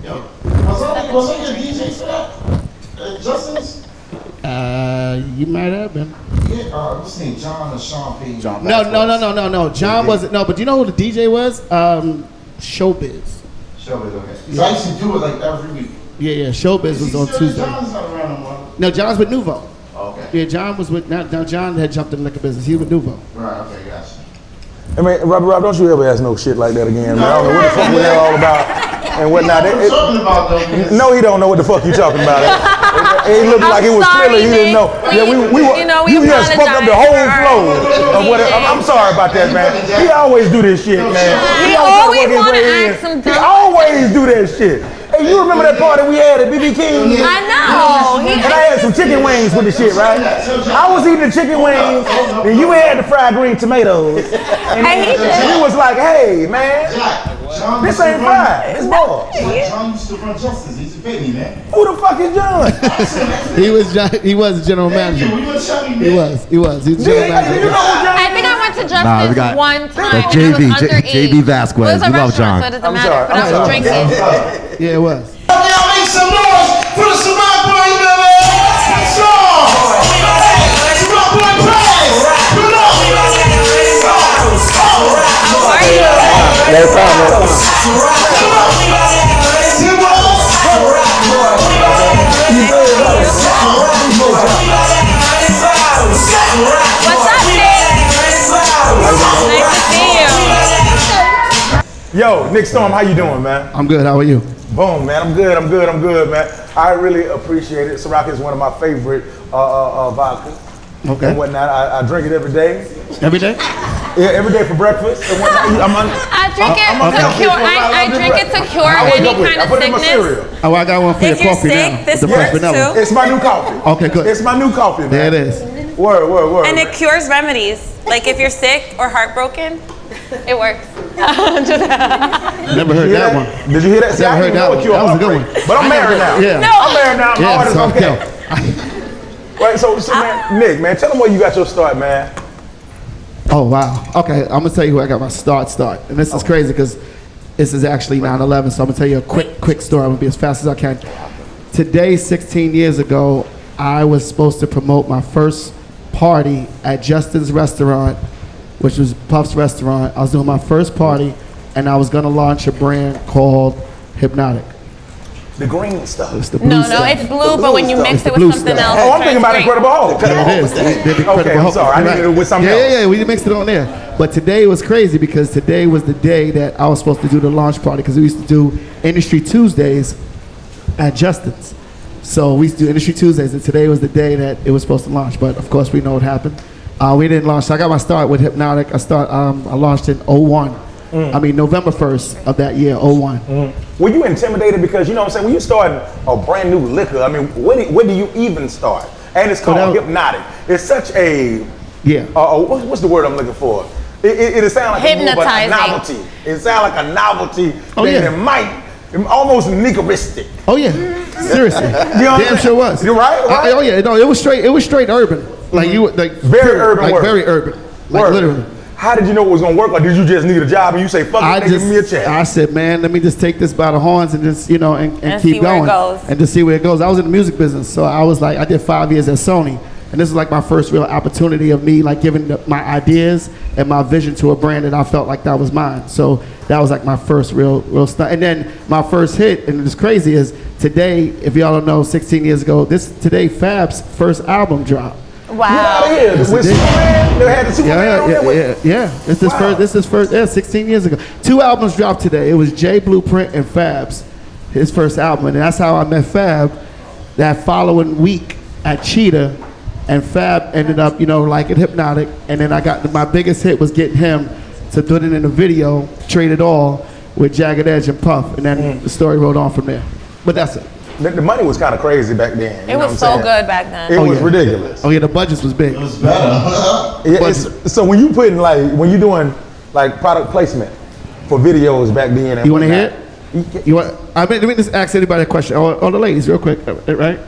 Yo. Was I your DJ for that? Justin's? You might have been. Yeah, what's his name? John or Sean P? No. John wasn't. No, but you know who the DJ was? Showbiz. Showbiz, okay. Because I used to do it like every week. Yeah. Showbiz was on Tuesday. John's not around no more. No, John's with Nuvo. Okay. Yeah, John was with. Now John had jumped in the liquor business. He was with Nuvo. Right. Okay, gotcha. I mean, Rob, don't you ever ask no shit like that again, man. I don't know what the fuck we're all about and whatnot. No, he don't know what the fuck you talking about. It looked like it was clearly he didn't know. We just fucked up the whole flow of what. I'm sorry about that, man. He always do this shit, man. He always want to ask some He always do that shit. Hey, you remember that party we had at BB King? I know. And I had some chicken wings with the shit, right? I was eating the chicken wings, and you had the fried green tomatoes. And he was like, hey, man, this ain't fried. It's boiled. John used to run Justice. He's a baby, man. Who the fuck is John? He was the general manager. He was. He was the general manager. I think I went to Justice one time. JB Vasquez. We love John. So it doesn't matter, but I was drinking. Yeah, it was. Y'all make some noise for the Ciroc boy, baby! Strong! Ciroc boy praise! Put up! How are you? No problem. What's up, Nick? Nice to see you. Yo, Nick Storm, how you doing, man? I'm good. How are you? Boom, man. I'm good, man. I really appreciate it. Ciroc is one of my favorite vodkas. Okay. And whatnot. I drink it every day. Every day? Yeah, every day for breakfast. And whatnot. I drink it to cure any kind of sickness. Oh, I got one for your coffee now. This The fresh works vanilla. too. It's my new coffee. Okay, good. It's my new coffee, man. There it is. Word. And it cures remedies. Like if you're sick or heartbroken, it works. Never heard that one. Did you hear that? See, Never I heard didn't that know one. what cured That was a good heartbreak. one. But I'm married now. Yeah. No. I'm married now. My heart is so, okay. Right, so man, Nick, man, tell them where you got your start, man. Oh, wow. Okay, I'm going to tell you where I got my start. And this is crazy because this is actually 9/11, so I'm going to tell you a quick story. I'm going to be as fast as I can. Today, 16 years ago, I was supposed to promote my first party at Justin's restaurant, which was Puff's restaurant. I was doing my first party, and I was going to launch a brand called Hypnotic. The green stuff. It's the blue No, stuff. it's blue, but when you mix it blue with something stuff. else, Oh, I'm thinking about Incredible Hulk. Yeah, it is. The Incredible Okay, I'm Hulk. sorry. I needed it with something else. Yeah, we mixed it on there. But today was crazy because today was the day that I was supposed to do the launch party because we used to do Industry Tuesdays at Justin's. So we used to do Industry Tuesdays, and today was the day that it was supposed to launch. But of course, we know what happened. We didn't launch. So I got my start with Hypnotic. I launched in 01. November 1st of that year, 01. Were you intimidated because, you know what I'm saying, when you start a brand new liquor, I mean, where do you even start? And it's called Hypnotic. It's such a, what's the word I'm looking for? It sounds like hypnotizing. A novelty. It sounds like a novelty that might, almost niggerific. Oh yeah, seriously. Damn sure was. You're right? Oh yeah, no, it was straight urban. Like you, like very urban, like very urban, like literally. How did you know it was gonna work? Or did you just need a job and you say, fuck it, give me a check? I said, man, let me just take this by the horns and just, and keep going. And to see where it goes. I was in the music business, so I was like, I did 5 years at Sony. And this is like my first real opportunity of me like giving my ideas and my vision to a brand that I felt like that was mine. So that was like my first real stuff. And then my first hit, and it's crazy, is today, if y'all don't know, 16 years ago, today Fab's first album dropped. Wow. With Superman, they had the Superman on there. Yeah. This is first, 16 years ago. 2 albums dropped today. It was J Blueprint and Fab's, his first album. And that's how I met Fab that following week at Cheetah. And Fab ended up, liking Hypnotic. And then I got, my biggest hit was getting him to do it in a video, Trade It All, with Jagged Edge and Puff. And then the story rolled on from there. But that's it. The money was kind of crazy back then. It was so good back then. It was ridiculous. Oh yeah, the budgets was big. It was better. So when you doing product placement for videos back then. You want to hear it? Let me just ask anybody a question. Oh, the ladies, real quick, right?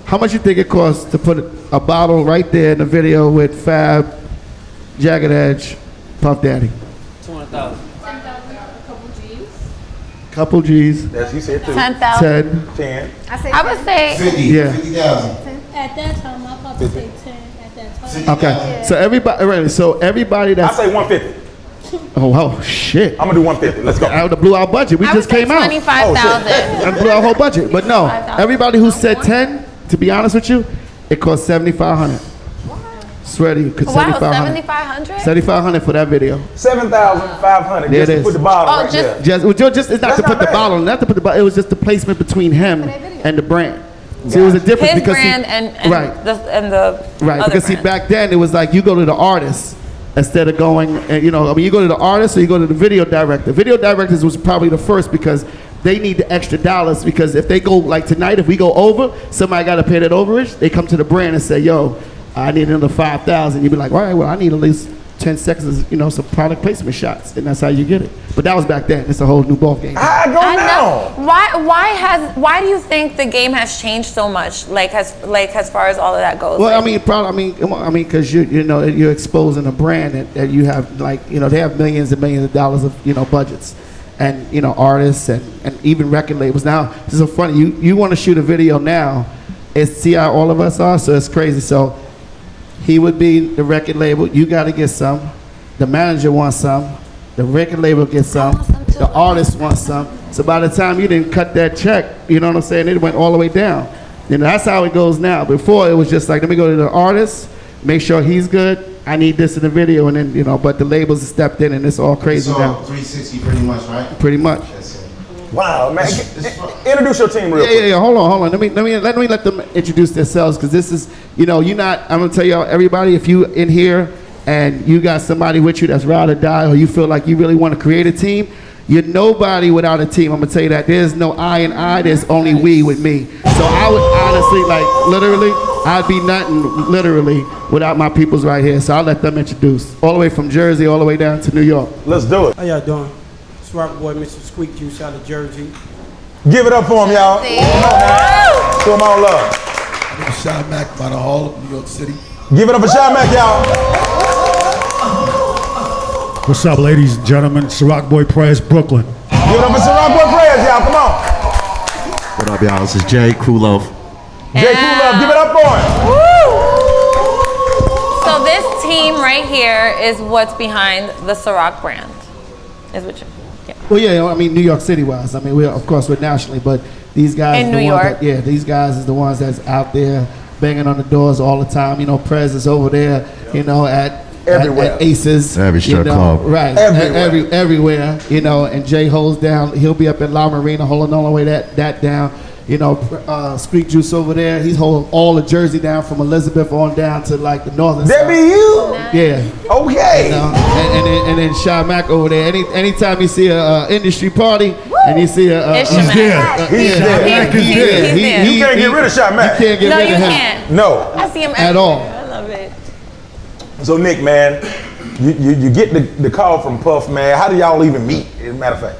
How much you think it costs to put a bottle right there in the video with Fab, Jagged Edge, Puff Daddy? 200,000. 10,000, a couple G's. Couple G's. That's you said 2. 10,000. 10. I would say 50. Yeah. 50,000. At that time, my papa said 10. At that time. Okay. So everybody I that's say 150. oh shit. I'm gonna do 150. Let's go. I would have blew our budget. We I just would say came out. 25,000. And blew our whole budget. But no, everybody who said 10, to be honest with you, it cost $7,500. Swear to you, Wow, $7,500. 7,500. $7,500 for that video. 7,500. There Just it to is. put the bottle Oh, right just- there. Just it's not That's to put not the bad. bottle, not to put the bottle. It was just the placement between him and the brand. See, it was a difference His because brand and right, the right. other Because see, brand. back then it was like you go to the artist instead of going, and you go to the artist or you go to the video director. Video directors was probably the first because they need the extra dollars because if they go like tonight, if we go over, somebody got to pay that overage. They come to the brand and say, "Yo, I need another 5,000." You'd be like, "All right, well, I need at least 10 seconds, some product placement shots," and that's how you get it. But that was back then. It's a whole new ball game. I go I now. know. Why do you think the game has changed so much? As far as all of that goes. Well, because you're exposing a brand that you have they have millions and millions of dollars of budgets, and artists and even record labels. Now this is so funny. You want to shoot a video now, see how all of us are. So it's crazy. So he would be the record label. You got to get some. The manager wants some. The record label gets some. The artist wants some. So by the time you didn't cut that check, you know what I'm saying? It went all the way down. That's how it goes now. Before it was just like, let me go to the artist, make sure he's good. I need this in the video, and then but the labels stepped in, and it's all crazy It's now. all 360 pretty much, right? Pretty much. That's it. Wow, man. Introduce your team real quick. Yeah. Hold on. Let me let them introduce themselves because this is, I'm gonna tell y'all, everybody, if you in here and you got somebody with you that's ride or die, or you feel like you really want to create a team, you're nobody without a team. I'm gonna tell you that there's no I and I. There's only we with me. So I would honestly, literally, I'd be nothing literally without my peoples right here. So I'll let them introduce. All the way from Jersey, all the way down to New York. Let's do it. How y'all doing? It's Rock Boy, Mr. Squeak Juice out of Jersey. Give it up for him, y'all. Come on now. Show them all love. Shy Mac by the Hall of New York City. Give it up for Shy Mac, y'all. What's up, ladies and gentlemen? Ciroc Boy Prez, Brooklyn. Give it up for Ciroc Boy Prayers, y'all. Come on. What up, y'all? This is Jay Kulo. Jay Cool, give it up for him. So this team right here is what's behind the Ciroc brand. Is what you. Yeah. Well, yeah, New York City wise. We're nationally, but these guys. In New York. These guys is the ones that's out there banging on the doors all the time. Prez is over there, at Aces. Every strip club. Right. Everywhere. And Jay holds down, he'll be up at La Marina holding all the way that down. Squeak Juice over there, he's holding all of Jersey down from Elizabeth on down to the northern That side. be you? Yeah. Okay. And then Shy Mac over there. Anytime you see a industry party and you see It's he's Shy there. He's there. He's there. You can't get rid of Shy Mac. You can't get No, rid you of him can't. No. I see him at all. I love it. So Nick, man, you get the call from Puff, man. How do y'all even meet? As a matter of fact.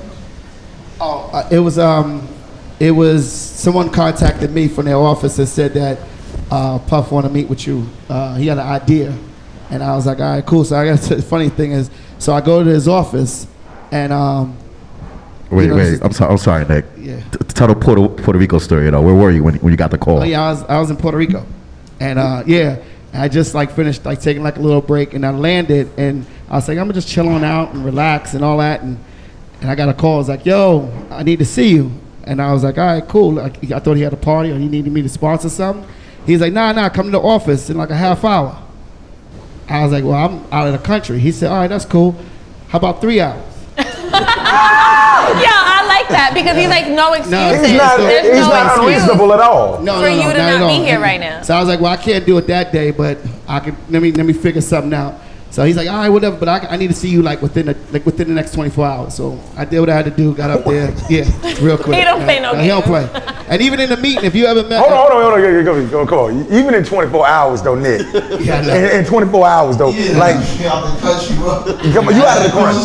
It was someone contacted me from their office and said that Puff want to meet with you. He had an idea, and I was like, all right, cool. So I guess the funny thing is, so I go to his office, and Wait. I'm sorry, Nick. Yeah. Tell the Puerto Rico story. Where were you when you got the call? Oh yeah, I was in Puerto Rico, and I just finished taking a little break, and I landed, and I was like, I'm gonna just chill on out and relax and all that, and I got a call. I was like, yo, I need to see you. And I was like, all right, cool. I thought he had a party or he needed me to sponsor something. He's like, nah, come to the office in a half hour. I was like, well, I'm out of the country. He said, all right, that's cool. How about 3 hours? Yeah, I like that because he's no excuses. He's not There's no excuse unreasonable at all. for you to not be here right now. So I was like, well, I can't do it that day, but I can. Let me figure something out. So he's like, all right, whatever, but I need to see you within the next 24 hours. So I did what I had to do, got up there, real quick. He don't play no He don't games. play. And even in the meeting, if you ever met... Hold on. Come on. Even in 24 hours, though, Nick. In 24 hours, though. Like, come on, you out of the country.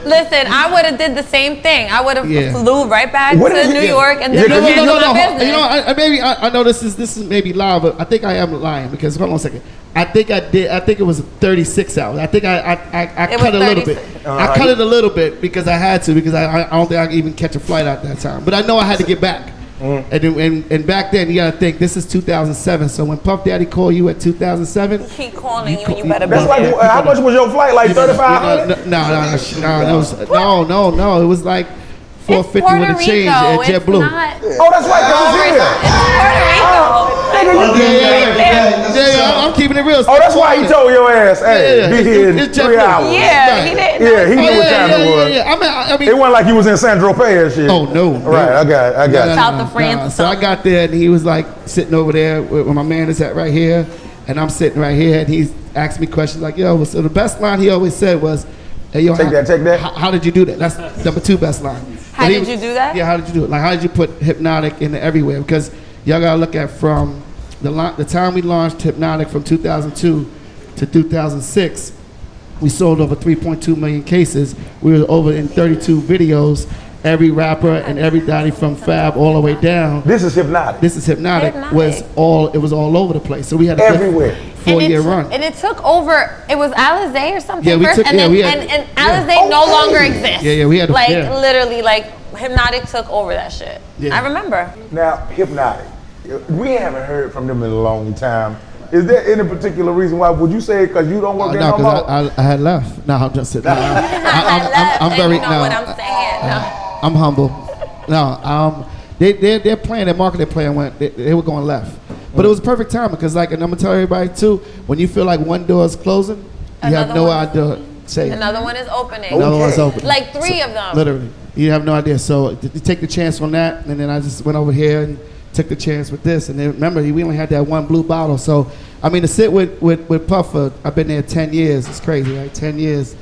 Listen, I would have did the same thing. I would have flew right back to New York and then handled my business. You know, I know this is maybe live, but I think I am lying because, hold on a second. I think it was 36 hours. I think I cut it a little bit. I cut it a little bit because I had to, because I don't think I could even catch a flight out that time. But I know I had to get back. And back then, you gotta think, this is 2007. So when Puff Daddy called you at 2007, he calling you and you better be there. That's like, how much was your flight? Like 3,500? No. It was like 450 with a change at JetBlue. Oh, that's right, because it's here. It's Puerto Rico. Yeah, I'm keeping it real. Oh, that's why he told your ass, hey, be here in 3 hours. Yeah, he did. Yeah, he knew what time it was. I mean, it wasn't like he was in San Tropez and shit. Oh, no. Right, I got it. South of France. So I got there and he was like sitting over there where my man is at right here, and I'm sitting right here, and he's asked me questions like, yo, so the best line he always said was, hey, yo, take that. How did you do that? That's number 2 best line. How did you do that? Yeah, how did you do it? Like, how did you put Hypnotic in everywhere? Because y'all gotta look at from the time we launched Hypnotic from 2002 to 2006, we sold over 3.2 million cases. We were over in 32 videos. Every rapper and everybody from Fab all the way down. This is Hypnotic. It was all over the place. So we had a everywhere. 4-year run. And it took over, it was Alizé or something and Alizé no longer exists. Yeah, we had literally, Hypnotic took over that shit. Yeah. I remember. Now, Hypnotic, we haven't heard from them in a long time. Is there any particular reason why? Would you say because you don't work there no more? No, because I had left. No, I'm just sitting. I'm very. You know what I'm saying? I'm humble. No, their plan, their marketing plan they were going left. But it was perfect time because, like, and I'm gonna tell everybody too, when you feel like one door is closing, you have no idea. Another one is opening. Another one's opening. Like 3 of them. Literally, you have no idea. So you take the chance on that, and then I just went over here and took the chance with this. And then remember, we only had that one blue bottle. So I mean, to sit with Puffer, I've been there 10 years. It's crazy, right? 10 years.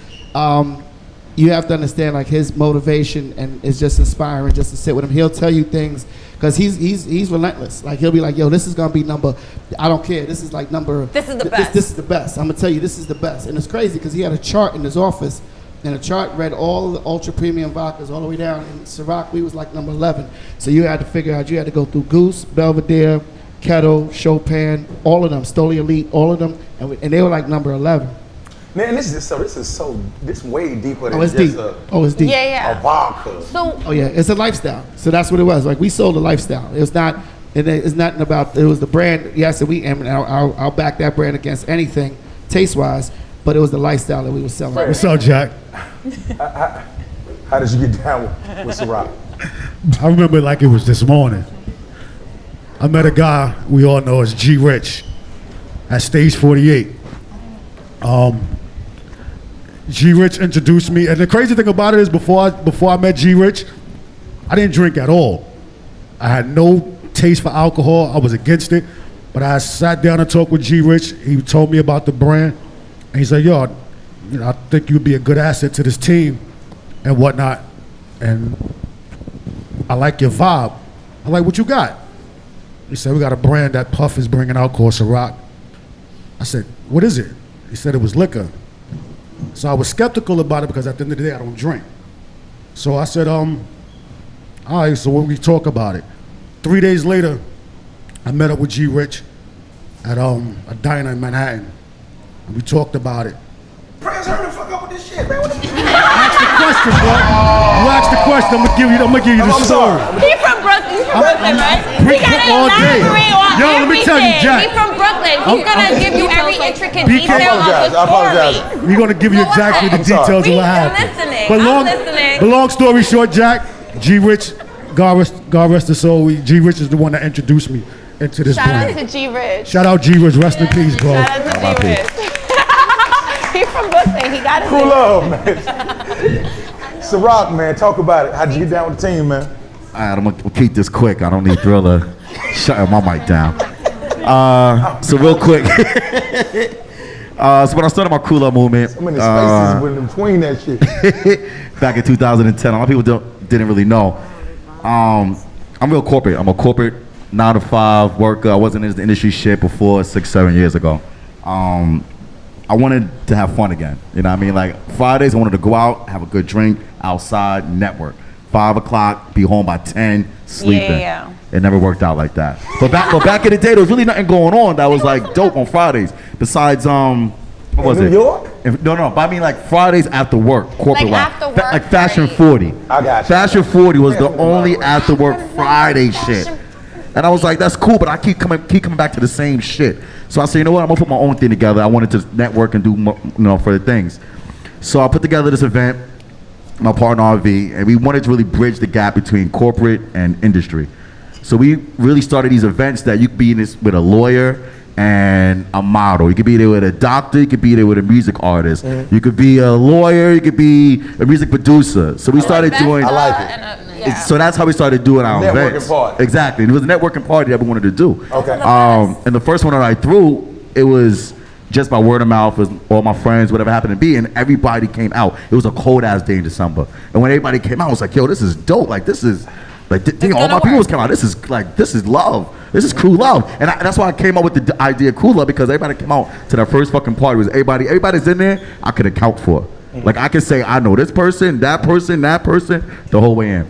You have to understand, like, his motivation, and it's just inspiring just to sit with him. He'll tell you things because he's relentless. Like, he'll be like, yo, this is gonna be number, I don't care. This is like number. This is the best. This is the best. I'm gonna tell you, this is the best. And it's crazy because he had a chart in his office, and the chart read all the ultra premium vodkas all the way down. And Ciroc, we was like number 11. So you had to figure out, you had to go through Goose, Belvedere, Kettle, Chopin, all of them, Stoli Elite, all of them, and they were like number 11. Man, this is way deeper than it's just deep. It's deep. A vodka. It's a lifestyle. So that's what it was. Like, we sold a lifestyle. It was not. It's nothing about. It was the brand. Yes, and I'll back that brand against anything, taste wise. But it was the lifestyle that we were selling. What's up, Jack? How did you get down with Ciroc? I remember like it was this morning. I met a guy we all know as G Rich at Stage 48. G Rich introduced me, and the crazy thing about it is before I met G Rich, I didn't drink at all. I had no taste for alcohol. I was against it, but I sat down and talked with G Rich. He told me about the brand, and he said, "Yo, I think you'd be a good asset to this team, and whatnot. And I like your vibe. I'm like, what you got?" He said, "We got a brand that Puff is bringing out called Ciroc." I said, "What is it?" He said it was liquor. So I was skeptical about it because at the end of the day, I don't drink. So I said, all right, so when we talk about it. 3 days later, I met up with G Rich at a diner in Manhattan. And we talked about it. Prez, hurry the fuck up with this shit, man. Ask the question, bro. You ask the question, I'm gonna give you the story. He from Brooklyn, right? He got it all day. Yo, let me tell you, Jack. He from Brooklyn. He's gonna give you every intricate detail of the story. I apologize. We're gonna give you exactly the details of what happened. I'm listening. But long story short, Jack, G Rich, God rest his soul. G Rich is the one that introduced me into this brand. Shout out to G Rich. Shout out G Rich, rest in peace, bro. Shout out to G Rich. He's from Brooklyn. He got it. Cool love, man. Ciroc, man, talk about it. How'd you get down with the team, man? All right, I'm gonna keep this quick. I don't need Thriller shutting my mic down. So real quick. So when I started my Cool Love movement, so many spaces in between that shit. Back in 2010, a lot of people didn't really know. I'm I'm real corporate. I'm a corporate 9 to 5 worker. I wasn't in the industry shit before 6-7 years ago. I wanted to have fun again. You know what I mean? Like Fridays, I wanted to go out, have a good drink, outside, network. 5 o'clock, be home by 10, sleeping. Yeah. It never worked out like that. But back in the day, there was really nothing going on that was like dope on Fridays. Besides, what was it? New York? No, but I mean like Fridays after work, corporate Like life. after work Like Fashion party. 40. I got you. Fashion 40 was the only after work Friday shit. And I was like, that's cool, but I keep coming back to the same shit. So I said, you know what? I'm gonna put my own thing together. I wanted to network and do more, further things. So I put together this event, my partner RV, and we wanted to really bridge the gap between corporate and industry. So we really started these events that you could be in this with a lawyer and a model. You could be there with a doctor. You could be there with a music artist. You could be a lawyer. You could be a music producer. So we started doing. I like it. So that's how we started doing our Networking events. party. Exactly. It was a networking party that we wanted to do. Okay. And the first one that I threw, it was just by word of mouth, with all my friends, whatever happened to be, and everybody came out. It was a cold ass day in December, and when everybody came out, I was like, "Yo, this is dope! Like this is, like all my peoples came out. This is love. This is crew love." And that's why I came up with the idea of crew love, because everybody came out to that first fucking party. It was everybody's in there. I could account for. Like I could say, I know this person, that person, the whole way in.